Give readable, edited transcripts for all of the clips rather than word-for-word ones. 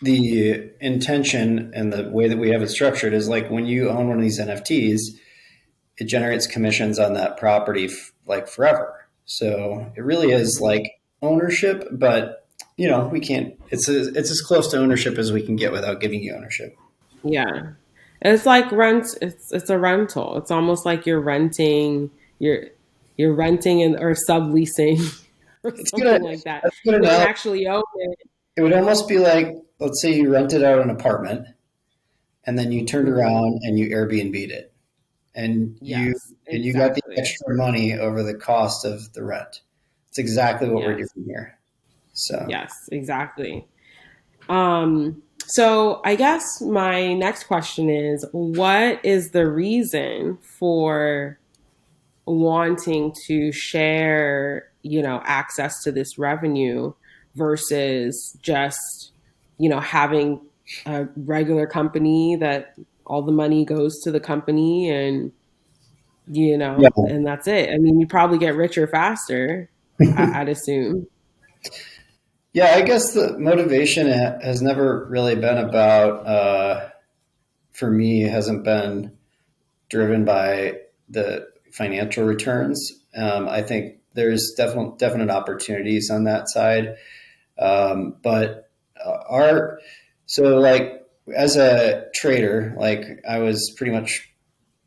the intention and the way that we have it structured is like when you own one of these NFTs, it generates commissions on that property like forever. So it really is like ownership, but we can't. It's as close to ownership as we can get without giving you ownership. Yeah. It's like rent. It's a rental. It's almost like you're you're renting and or subleasing or It's gonna. something like that. That's good You don't enough. actually own it. It would almost be like, let's say you rented out an apartment and then you turned Hmm. around and you Airbnb'd it, and you Yes, and you got the exactly. extra money over the cost of the rent. It's exactly what we're doing Yes. here. So Yes, exactly. So I guess my next question is, what is the reason for wanting to share, access to this revenue versus just, having a regular company that all the money goes to the company and, yeah, and that's it. I mean, you probably get richer faster, I'd assume. yeah. I guess the motivation has never really been about. For me, hasn't been driven by the financial returns. I think there's definite opportunities on that side, but our so like as a trader, like I was pretty much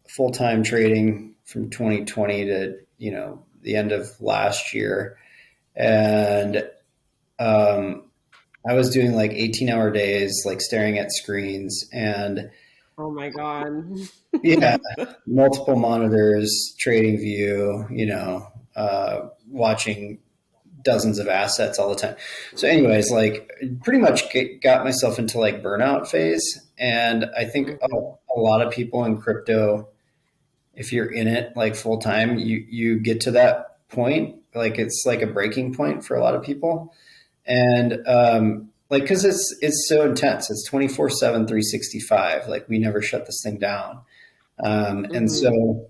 full time trading from 2020 to the end of last year, and um, I was doing like 18-hour days, like staring at screens, and Oh my God. yeah, multiple monitors, trading view, watching dozens of assets all the time. So, anyways, like pretty much got myself into like burnout phase. And I think Hmm. a lot of people in crypto, if you're in it like full time, you get to that point. Like it's like a breaking point for a lot of people. And like because it's so intense. It's 24/7, 365. Like we never shut this thing down. And Hmm. so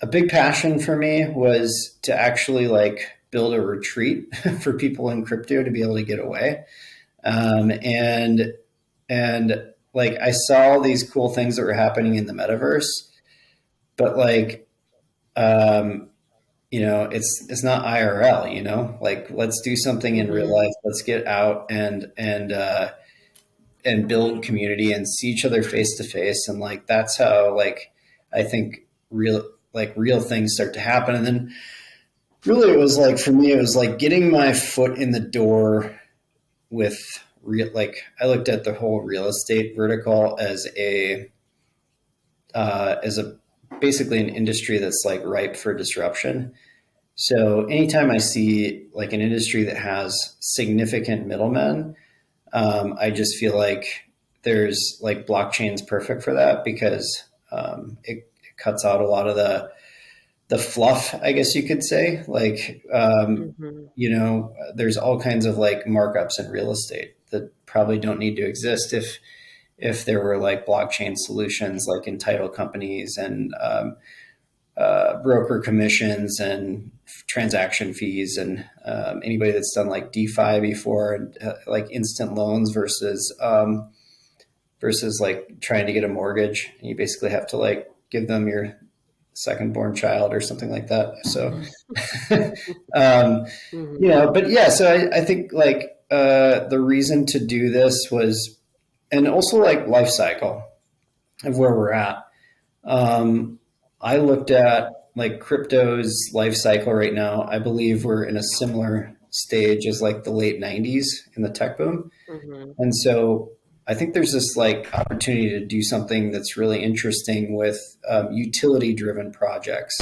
a big passion for me was to actually like build a retreat for people in crypto to be able to get away. And like I saw all these cool things that were happening in the metaverse, but like um, it's not IRL. Like let's do something in real Hmm. life. Let's get out and build community and see each other face to face, and like that's how like I think real things start to happen. And then really it was like for me it was like getting my foot in the door with real like I looked at the whole real estate vertical as a basically an industry that's like ripe for disruption. So anytime I see like an industry that has significant middlemen, I just feel like there's like blockchain's perfect for that because it cuts out a lot of the fluff, I guess you could say. Like, Hmm. there's all kinds of like markups in real estate that probably don't need to exist if there were like blockchain solutions like in title companies and broker commissions and transaction fees and anybody that's done like DeFi before and like instant loans versus like trying to get a mortgage. You basically have to like give them your second born child or something like that. So, um, Hmm. but yeah, so I think like the reason to do this was, and also like life cycle of where we're at. Um, I looked at like crypto's life cycle right now. I believe we're in a similar stage as like the late 90s in the tech boom. Hmm. And so I think there's this like opportunity to do something that's really interesting with utility driven projects.